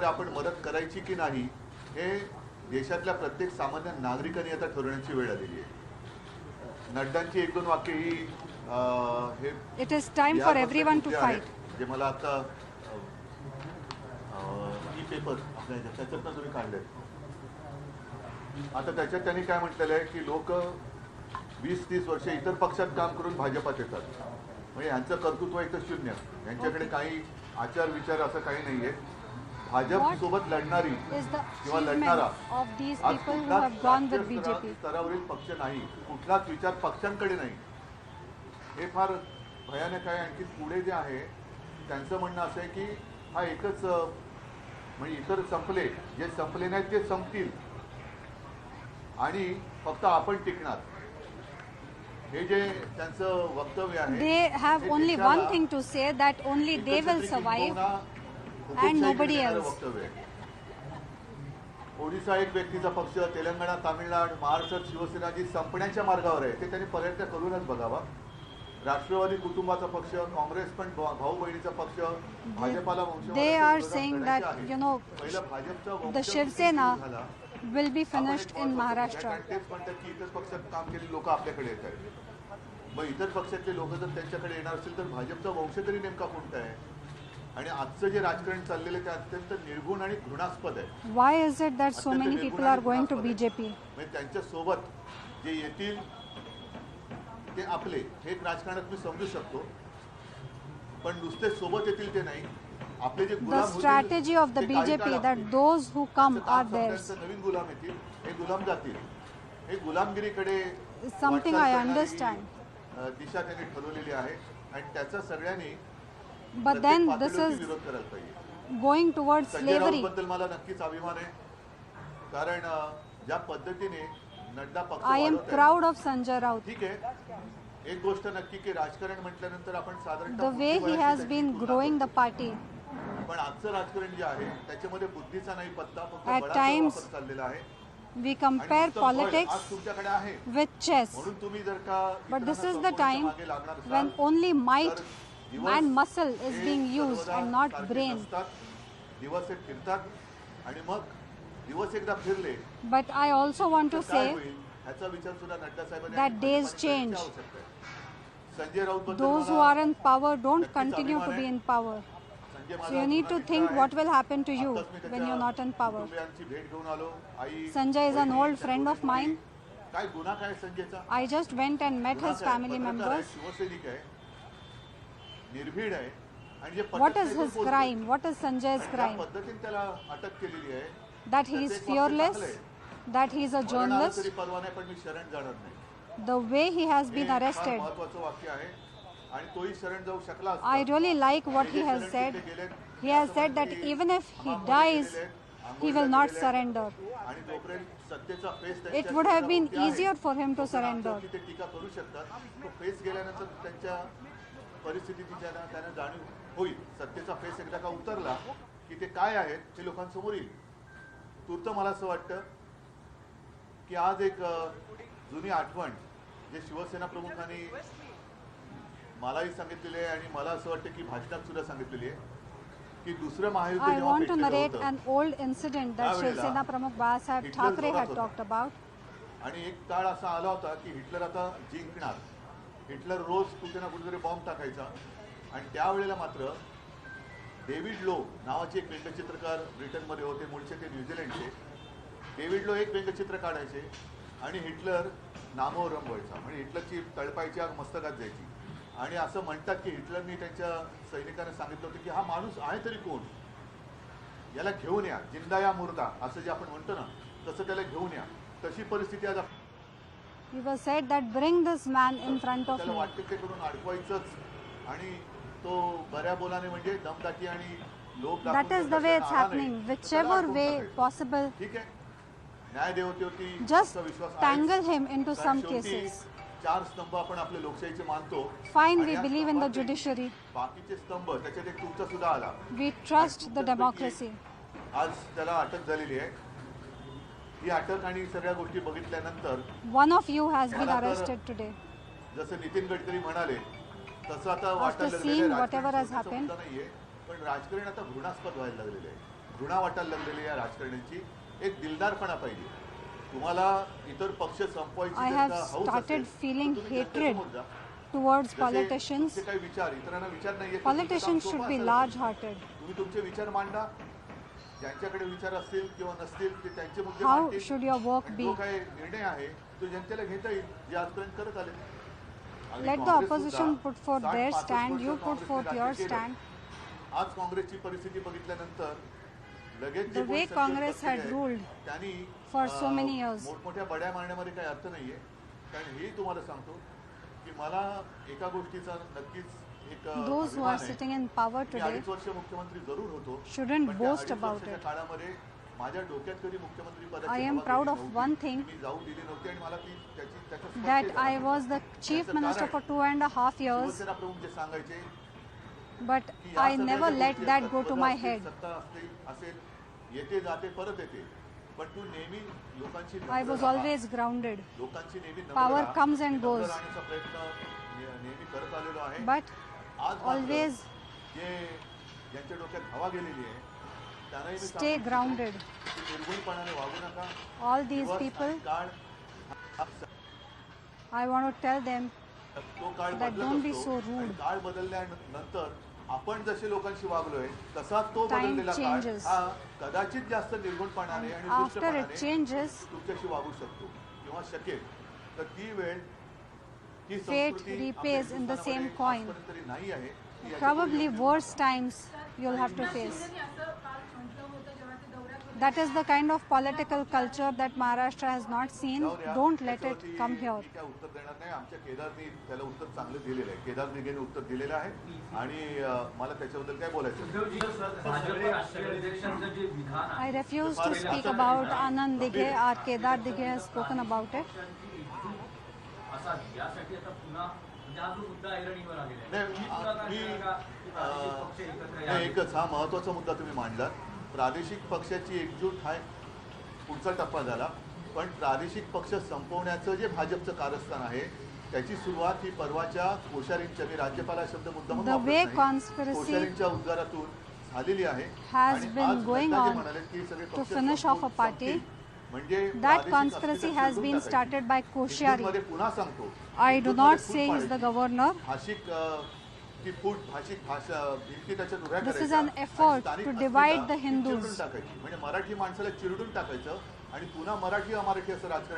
मध्ये आपण मदत करायची की नाही हे देशातल्या प्रत्येक सामान्य नागरिकांनी आता ठरवण्याची वेळ आलेली आहे. नड्डांची एक दोन वाक्य ही हे it is time for everyone to fight. जे मला आता ई पेपर आपल्या त्याच्यातनं तुम्ही काढले. आता त्याच्यात त्यांनी काय म्हटलेलं आहे की लोक 20-30 वर्ष इतर पक्षात काम करून भाजपात येतात. म्हणजे यांचं कर्तृत्व इथं शून्य. यांच्याकडे काही आचार विचार असं काही नाहीये. भाजप सोबत लढणारी किंवा लढणारा स्तरावरील पक्ष नाही, कुठलाच विचार पक्षांकडे नाही. हे फार भयानक आहे. आणखी पुढे जे आहे त्यांचं म्हणणं असं आहे की हा एकच म्हणजे इतर संपले, जे संपले नाहीत ते संपतील आणि फक्त आपण टिकणार. हे जे त्यांचं वक्तव्य आहे, they have only one thing to say, that only they will survive and nobody else. Odisha एक व्यक्तीचा पक्ष, तेलंगणा, तामिळनाडू, महाराष्ट्रात शिवसेना जी संपण्याच्या मार्गावर आहे ते त्यांनी प्रयत्न करूनच बघावा. राष्ट्रवादी कुटुंबाचा पक्ष, काँग्रेस पण भाऊ बहिणीचा पक्ष, भाजपाला they are saying that the Shivsena will be finished in Maharashtra. तेच म्हणतात की इतर पक्षात काम केलेली लोक आपल्याकडे येत आहेत. मग इतर पक्षातले लोक जर त्यांच्याकडे येणार असेल तर भाजपचा वंश तरी नेमका कोणता आहे? आणि आजचं जे राजकारण चाललेलं आहे ते अत्यंत निर्गुण आणि घृणास्पद आहे. Why is it that so many people are going to BJP? म्हणजे त्यांच्या सोबत जे येतील ते आपले, हे एक राजकारणात मी समजू शकतो, पण नुसते सोबत येतील ते नाही. आपले जे The strategy of the BJP that those who come are theirs. नवीन गुलाम येतील, हे गुलाम जातील. हे गुलामगिरीकडे Something I understand. दिशा त्यांनी ठरवलेली आहे आणि त्याचा सगळ्यांनी But then this is विरोध करायला पाहिजे. going towards Sanjay Raut slavery. बद्दल मला नक्कीच अभिमान आहे, कारण ज्या पद्धतीने नड्डा पक्ष I am proud of Sanjay Raut. ठीक आहे. एक गोष्ट नक्की की राजकारण म्हटल्यानंतर आपण साधारणतः The way he has been growing the party. पण आजचं राजकारण जे आहे त्याच्यामध्ये बुद्धीचा नाही पत्ता, फक्त At बळाचा times वापर चाललेला आहे. we compare politics आज तुमच्याकडे आहे with chess. म्हणून तुम्ही जर का But this is the time when only might and muscle is being used and not brain. दिवस एक फिरतात आणि मग दिवस एकदा फिरले. But I also want to say ह्याचा विचार सुद्धा नड्डा साहेबांनी that days change. Sanjay Raut बद्दल Those who are in power don't continue to be in power. So you need to think what will happen to you when you're not in power. Sanjay is an old friend of mine. काय गुन्हा काय संजयचा? I just went and met his family members. शिवसैनिक आहे, निर्भीड आहे आणि जे What is his crime? What is Sanjay's crime? पद्धतीने त्याला अटक केलेली आहे. That he is fearless, that he is a journalist. तरी परवा नाही, पण मी शरण जाणार नाही. The way he has been arrested. महत्त्वाचं वाक्य आहे आणि तोही शरण जाऊ शकला असता. I really like what he has said. He has said that even if he dies, he will not surrender. आणि जोपर्यंत सत्तेचा face It would have been easier for him to surrender. ते टीका करू शकतात. तो फेस गेल्यानंतर त्यांच्या परिस्थितीची त्यांना जाणीव होईल. सत्तेचा फेस एकदा का उतरला की ते काय आहेत हे लोकांसमोर येईल. तूर्त मला असं वाटतं की आज एक जुनी आठवण जे शिवसेना प्रमुखांनी मलाही सांगितलेली आहे आणि मला असं वाटतं की भाषणात सुद्धा सांगितलेली आहे की दुसरं महायुद्ध I want to narrate an old incident that Shivsena Pramukh Balsaheb Thackeray had talked about. आणि एक काळ असा आला होता की हिटलर आता जिंकणार. हिटलर रोज कुठे ना कुठेतरी बॉम्ब टाकायचा आणि त्यावेळेला मात्र डेव्हिड लो नावाचे एक व्यंगचित्रकार ब्रिटनमध्ये होते, मूळचे ते न्यूझीलंडचे. डेव्हिड लो एक व्यंगचित्र काढायचे आणि हिटलर नामावर रंगवायचा. म्हणजे हिटलरची तळपायची आग मस्तकात जायची. आणि असं म्हणतात की हिटलरनी त्यांच्या सैनिकांना सांगितलं होतं की हा माणूस आहे तरी कोण, याला घेऊन या, जिंदा या मुर्दा असं जे आपण म्हणतो ना तसं त्याला घेऊन या. तशी परिस्थिती आज He was said that bring this man in front of त्याला me. वाटतं ते करून अडकवायचंच आणि तो बऱ्या बोलाने म्हणजे दमदाटी आणि लोक That is the way it's happening. Whichever way possible, ठीक आहे. न्यायदेवतेवरती just विश्वास tangle him into some cases. चार स्तंभ आपण आपले लोकशाहीचे मानतो. Fine, we believe in the judiciary. बाकीचे स्तंभ त्याच्यात एक तुमचा सुद्धा आला. We trust the democracy. आज त्याला अटक झालेली आहे. ही अटक आणि सगळ्या गोष्टी बघितल्यानंतर One of you has been arrested today. जसं नितीन गडकरी म्हणाले तसं आता After seeing whatever has happened, नाहीये, पण राजकारण आता घृणास्पद व्हायला लागलेले आहे. घृणा वाटायला लागलेली या राजकारण्यांची एक दिलदारपणा पाहिजे. तुम्हाला इतर पक्ष संपवायची I जर have का हौस started असेल, तर feeling तुम्ही hatred जनतेसमोर जा. towards जसे politicians. तुमचे काही विचार इतरांना विचार नाहीये, तर Politicians तुमचं काम should सोपं be असायला large पाहिजे. hearted. तुम्ही तुमचे विचार मांडा. ज्यांच्याकडे विचार असतील किंवा नसतील ते त्यांचे मुद्दे How मांडतील. should your work आणि be? जो काही निर्णय आहे तो जनतेला घेता येईल, जे आजपर्यंत करत आले. आणि Let the काँग्रेस opposition सुद्धा put forth their 60-65 stand, you वर्ष put काँग्रेसने forth राज्य your केलं. stand. आज काँग्रेसची परिस्थिती बघितल्यानंतर लगेच जे The कोणी way सत्तेत Congress बसलेले had आहेत, ruled त्यांनी for so many years. मोठमोठ्या बड्या मारण्यामध्ये काही अर्थ नाहीये. कारण हे तुम्हाला सांगतो की मला एका गोष्टीचा नक्कीच एक Those who अभिमान are आहे. sitting in power me today 2.5 वर्ष मुख्यमंत्री जरूर होतो, shouldn't पण त्या boast 2.5 about वर्षाच्या it. काळामध्ये माझ्या डोक्यात कधी मुख्यमंत्री I पदाची am हवा proud गेली of नव्हती. one thing, मी जाऊ दिली नव्हती आणि मला ती त्याचा स्पष्ट that इतिहास I was the होता. chief त्याचं minister कारण for 2.5 years, शिवसेना प्रमुख जे सांगायचे but की या I सगळ्या never ज्या let गोष्टी that असतात, go to पदं my असतील, head. सत्ता असेल, येते जाते परत येते, पण तू नेहमी लोकांची I नम्र was राहा. always grounded. लोकांची नेहमी नम्र Power राहा. comes and नम्र goes. राहण्याचा प्रयत्न नेहमी करत आलेलो आहे. But आज मात्र always जे ज्यांच्या डोक्यात हवा गेलेली आहे त्यांनाही मी stay सांगू इच्छितो grounded. की निर्भयपणाने वागू नका. All these दिवस आणि people, काळ I want to tell them तो काळ that बदलत don't be असतो so आणि rude. काळ बदलल्यानंतर आपण जसे लोकांशी वागलोय तसा तो Time बदललेला काळ changes. हा कदाचित जास्त निर्गुणपणाने आणि After it दुष्टपणाने changes, तुमच्याशी वागू शकतो किंवा शकेल. तर ती वेळ ही Fate संस्कृती repays आपल्या in the same हिंदुस्थानामध्ये coin. आजपर्यंत तरी नाही आहे. ती याच्यापुढे probably येऊ worse times you'll have to face. That is the kind of political culture that Maharashtra has not seen. जाऊ द्या. Don't let it त्याच्यावरती come here. मी काय उत्तर देणार नाही. आमच्या केदारनी त्याला उत्तर चांगलं दिलेलं आहे. केदार दिघेने उत्तर दिलेलं आहे आणि मला त्याच्याबद्दल काय बोलायचं नाही. भाजप राष्ट्रीय अध्यक्षांचं जे विधान आहे I refuse to speak about Anand Dighe or Kedar Dighe has spoken about it. असा यासाठी आता पुन्हा म्हणजे हा जो मुद्दा ऐरणीवर आलेला नाही, आहे ही पुन्हा काय मी- करणार का? की प्रादेशिक पक्ष एकत्र नाही, यावे? एकच हा महत्त्वाचा मुद्दा तुम्ही मांडला. प्रादेशिक पक्षाची एकजूट हा पुढचा टप्पा झाला, पण प्रादेशिक पक्ष संपवण्याचं जे भाजपचं कारस्थान आहे त्याची सुरुवात ही परवाच्या कोश्यारींच्या, मी राज्यपाल हा शब्द मुद्दामून The वापरत way नाही, conspiracy कोश्यारींच्या उद्गारातून झालेली आहे. has आणि been आज going नड्डा जे on म्हणाले की सगळे to पक्ष finish off a संपवून party, संपतील, म्हणजे that प्रादेशिक conspiracy अस्मिता has चिरडून been टाकायची. started by Koshari. हिंदूंमध्ये पुन्हा सांगतो, I do हिंदूंमध्ये not foot say he's the पाडायची. governor. भाषिक ती फूट भाषिक भाषा भिंती त्याच्यात उभ्या This is करायच्या an आणि effort स्थानिक to अस्मिता divide the ती Hindus. चिरडून टाकायची. म्हणजे मराठी माणसाला चिरडून टाकायचं आणि पुन्हा मराठी अमराठी असं राजकारण